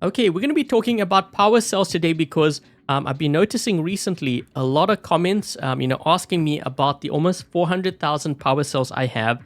Okay, we're going to be talking about power cells today because I've been noticing recently a lot of comments, asking me about the almost 400,000 power cells I have,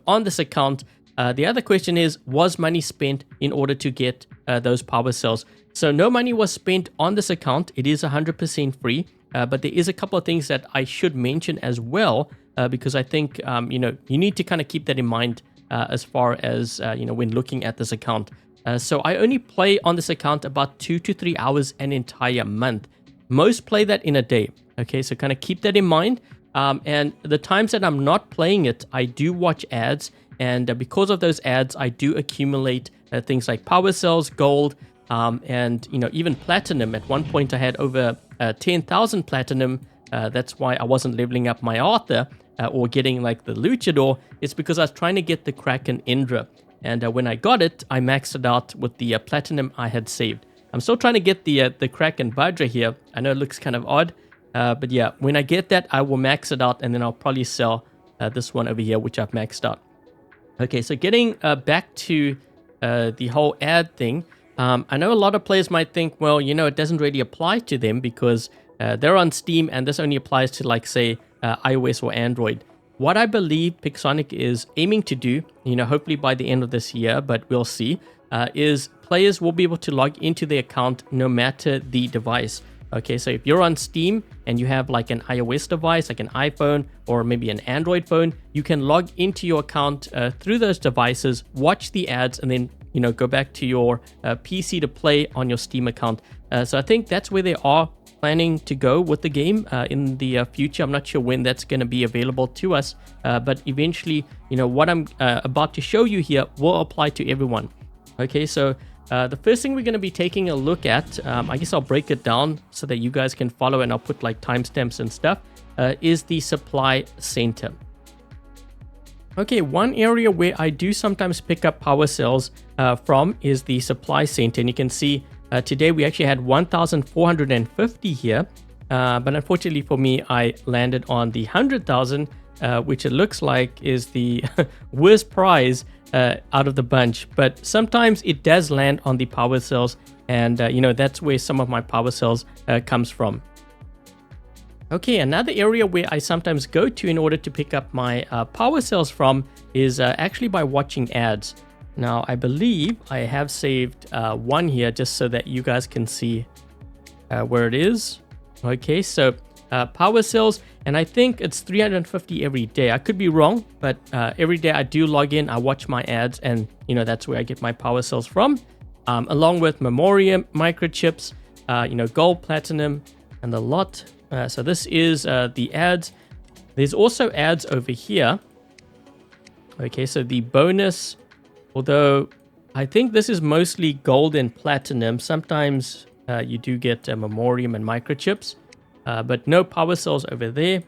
on this account. The other question is, was money spent in order to get those power cells? So no money was spent on this account. It is 100% free, but there is a couple of things that I should mention as well, because I think, you need to kind of keep that in mind as far as, when looking at this account. So I only play on this account about 2 to 3 hours an entire month. Most play that in a day. Okay, so kind of keep that in mind. And the times that I'm not playing it, I do watch ads. And because of those ads, I do accumulate things like power cells, gold, and even platinum. At one point, I had over 10,000 platinum. That's why I wasn't leveling up my Arthur or getting like the Luchador. It's because I was trying to get the Kraken Indra. And when I got it, I maxed it out with the platinum I had saved. I'm still trying to get the Kraken Vajra here. I know it looks kind of odd, but yeah, when I get that, I will max it out, and then I'll probably sell this one over here, which I've maxed out. Okay, so getting back to the whole ad thing, I know a lot of players might think, well, it doesn't really apply to them because they're on Steam, and this only applies to, like, say, iOS or Android. What I believe Pixonic is aiming to do, hopefully by the end of this year, but we'll see, is players will be able to log into their account no matter the device. Okay, so if you're on Steam and you have like an iOS device, like an iPhone or maybe an Android phone, you can log into your account through those devices, watch the ads, and then go back to your PC to play on your Steam account. So I think that's where they are planning to go with the game in the future. I'm not sure when that's going to be available to us, but eventually, what I'm about to show you here will apply to everyone. Okay, so the first thing we're going to be taking a look at, I guess I'll break it down so that you guys can follow, and I'll put like timestamps and stuff, is the supply center. Okay, one area where I do sometimes pick up power cells from is the supply center, and you can see today we actually had 1,450 here, but unfortunately for me, I landed on the 100,000, which it looks like is the worst prize out of the bunch. But sometimes it does land on the power cells, and that's where some of my power cells comes from. Okay, another area where I sometimes go to in order to pick up my power cells from is actually by watching ads. Now, I believe I have saved one here just so that you guys can see where it is. Okay, so power cells, and I think it's 350 every day. I could be wrong, but every day I do log in, I watch my ads, and that's where I get my power cells from, along with memoriam, microchips, gold, platinum, and a lot. So this is the ads. There's also ads over here. Okay, so the bonus, although I think this is mostly gold and platinum. Sometimes you do get memoriam and microchips, but no power cells over there.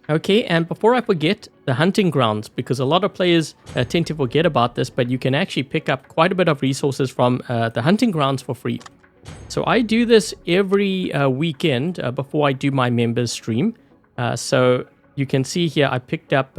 Okay, and before I forget, the hunting grounds, because a lot of players tend to forget about this, but you can actually pick up quite a bit of resources from the hunting grounds for free. So I do this every weekend before I do my members stream. So you can see here I picked up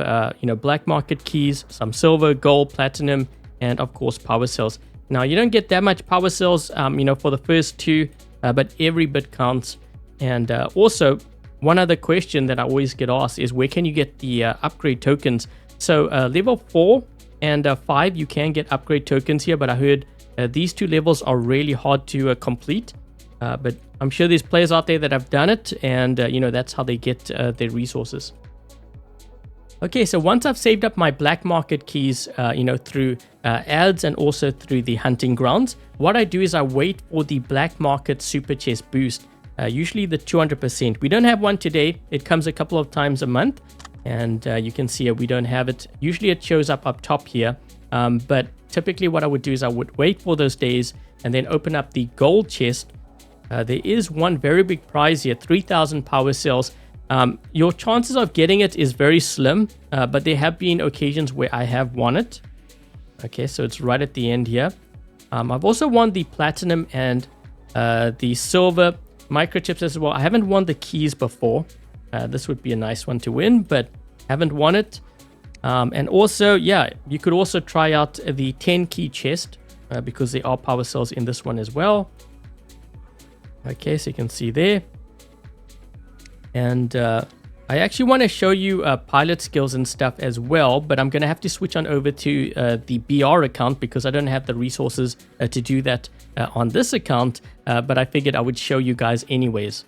black market keys, some silver, gold, platinum, and of course power cells. Now you don't get that much power cells for the first two, but every bit counts. And also one other question that I always get asked is, where can you get the upgrade tokens? So level 4 and 5 you can get upgrade tokens here, but I heard these two levels are really hard to complete, but I'm sure there's players out there that have done it, and that's how they get their resources. Okay, so once I've saved up my black market keys, through ads and also through the hunting grounds, what I do is I wait for the black market super chest boost, usually the 200%. We don't have one today. It comes a couple of times a month, and you can see we don't have it. Usually it shows up top here, but typically what I would do is I would wait for those days and then open up the gold chest. There is one very big prize here, 3,000 power cells. Your chances of getting it is very slim, but there have been occasions where I have won it. Okay, so it's right at the end here. I've also won the platinum and the silver microchips as well. I haven't won the keys before. This would be a nice one to win, but haven't won it. And also, yeah, you could also try out the 10 key chest. because there are power cells in this one as well. Okay, so you can see there. And I actually want to show you pilot skills and stuff as well, but I'm going to have to switch on over to the BR account because I don't have the resources to do that on this account, but I figured I would show you guys anyways.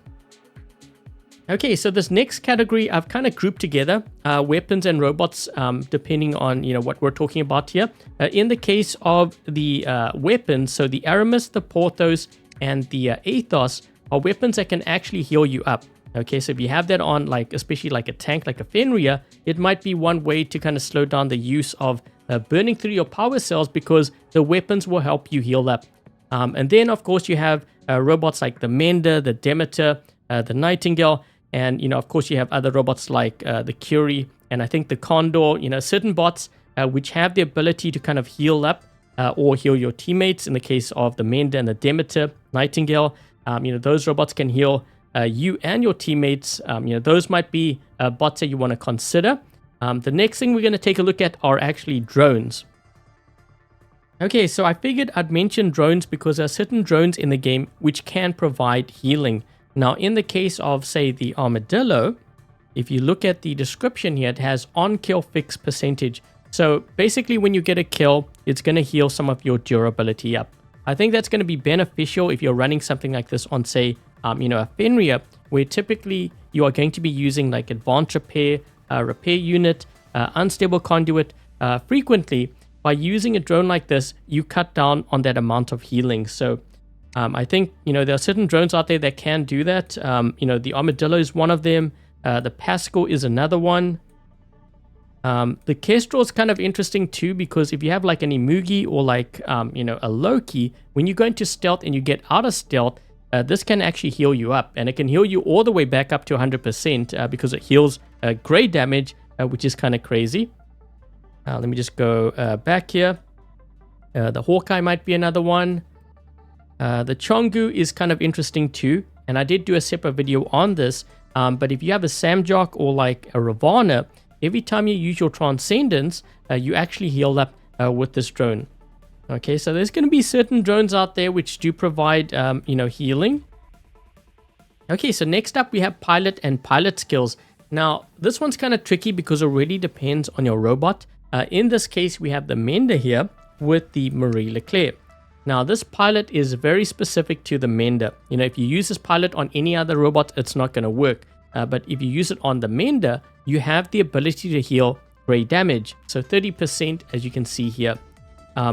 Okay, so this next category I've kind of grouped together weapons and robots depending on what we're talking about here. In the case of the weapons, so the Aramis, the Porthos, and the Athos are weapons that can actually heal you up. Okay, so if you have that on, like especially like a tank like a Fenrir, it might be one way to kind of slow down the use of burning through your power cells because the weapons will help you heal up. And then, of course, you have robots like the Mender, the Demeter, the Nightingale, and, of course, you have other robots like the Curie and I think the Condor, certain bots which have the ability to kind of heal up or heal your teammates. In the case of the Mender and the Demeter, Nightingale, those robots can heal you and your teammates. Those might be bots that you want to consider. The next thing we're going to take a look at are actually drones. Okay, so I figured I'd mention drones because there are certain drones in the game which can provide healing. Now, in the case of, say, the Armadillo, if you look at the description here, it has on-kill fix percentage. So basically, when you get a kill, it's going to heal some of your durability up. I think that's going to be beneficial if you're running something like this on, say, a Fenrir, where typically you are going to be using like advanced repair, repair unit, unstable conduit frequently. By using a drone like this, you cut down on that amount of healing. So I think, there are certain drones out there that can do that. The Armadillo is one of them. The Pascal is another one. The Kestrel is kind of interesting too, because if you have like an Imugi or like, a Loki, when you go into stealth and you get out of stealth, this can actually heal you up, and it can heal you all the way back up to 100% because it heals great damage, which is kind of crazy. Let me just go back here. The Hawkeye might be another one. The Chongu is kind of interesting too, and I did do a separate video on this, but if you have a Samjok or like a Ravana, every time you use your Transcendence, you actually heal up with this drone. Okay, so there's going to be certain drones out there which do provide, healing. Okay, so next up we have pilot and pilot skills. Now, this one's kind of tricky because it really depends on your robot. In this case, we have the Mender here with the Marie Leclerc. Now, this pilot is very specific to the Mender. If you use this pilot on any other robot, it's not going to work. But if you use it on the Mender, you have the ability to heal great damage. So 30%, as you can see here.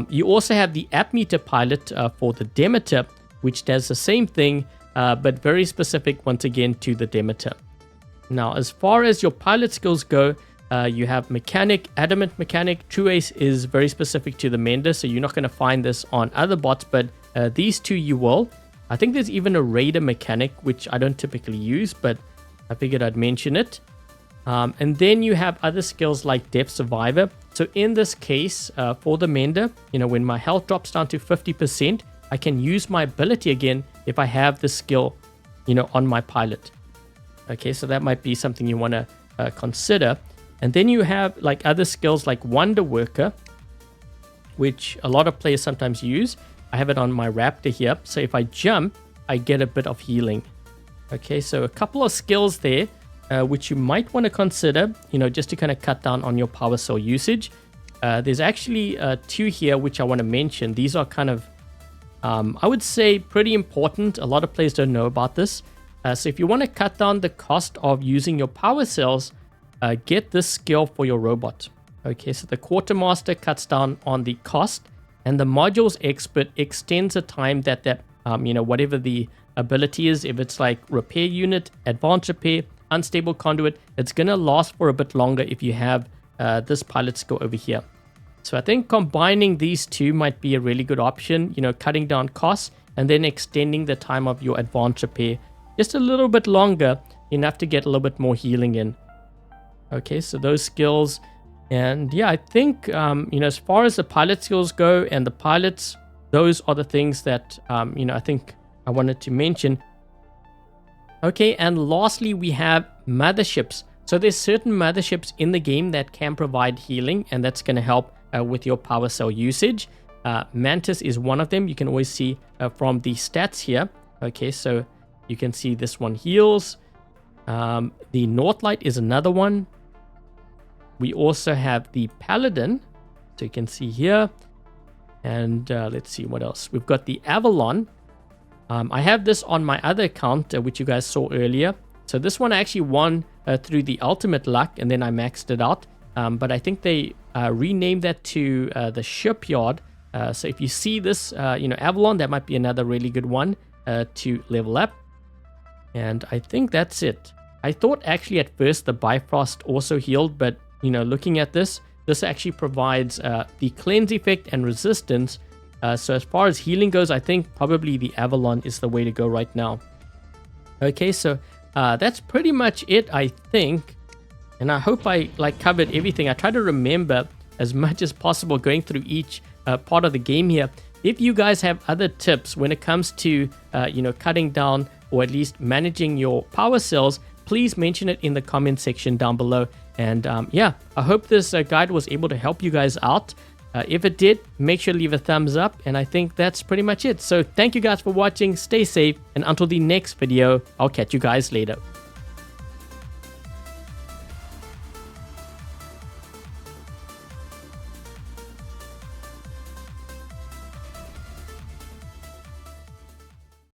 You also have the App Meter pilot for the Demeter, which does the same thing, but very specific once again to the Demeter. Now, as far as your pilot skills go, you have Mechanic, Adamant Mechanic. True Ace is very specific to the Mender, so you're not going to find this on other bots, but these two you will. I think there's even a Raider Mechanic, which I don't typically use, but I figured I'd mention it. And then you have other skills like Depth Survivor. So in this case, for the Mender, when my health drops down to 50%, I can use my ability again if I have the skill, on my pilot. Okay, so that might be something you want to consider. And then you have like other skills like Wonder Worker, which a lot of players sometimes use. I have it on my Raptor here. So if I jump, I get a bit of healing. Okay, so a couple of skills there. Which you might want to consider, just to kind of cut down on your power cell usage. There's actually two here which I want to mention. These are kind of, I would say, pretty important. A lot of players don't know about this. So if you want to cut down the cost of using your power cells, get this skill for your robot. Okay, so the Quartermaster cuts down on the cost, and the Modules Expert extends the time that whatever the ability is, if it's like Repair Unit, Advanced Repair, Unstable Conduit, it's going to last for a bit longer if you have this pilot skill over here. So I think combining these two might be a really good option, cutting down costs and then extending the time of your advanced repair just a little bit longer, enough to get a little bit more healing in. Okay, so those skills. And yeah, I think, as far as the pilot skills go and the pilots, those are the things that, I think I wanted to mention. Okay, and lastly, we have Motherships. So there's certain Motherships in the game that can provide healing, and that's going to help with your power cell usage. Mantis is one of them. You can always see from the stats here. Okay, so you can see this one heals. The Northlight is another one. We also have the Paladin, so you can see here. And let's see what else. We've got the Avalon. I have this on my other account, which you guys saw earlier. So this one I actually won through the Ultimate Luck, and then I maxed it out. But I think they renamed that to the Shipyard. So if you see this, Avalon, that might be another really good one to level up. And I think that's it. I thought actually at first the Bifrost also healed, but looking at this actually provides the cleanse effect and resistance. So as far as healing goes, I think probably the Avalon is the way to go right now. Okay, so that's pretty much it, I think. And I hope I covered everything. I try to remember as much as possible going through each part of the game here. If you guys have other tips when it comes to cutting down or at least managing your power cells, please mention it in the comment section down below. And I hope this guide was able to help you guys out. If it did, make sure to leave a thumbs up. And I think that's pretty much it. So thank you guys for watching. Stay safe. And until the next video, I'll catch you guys later.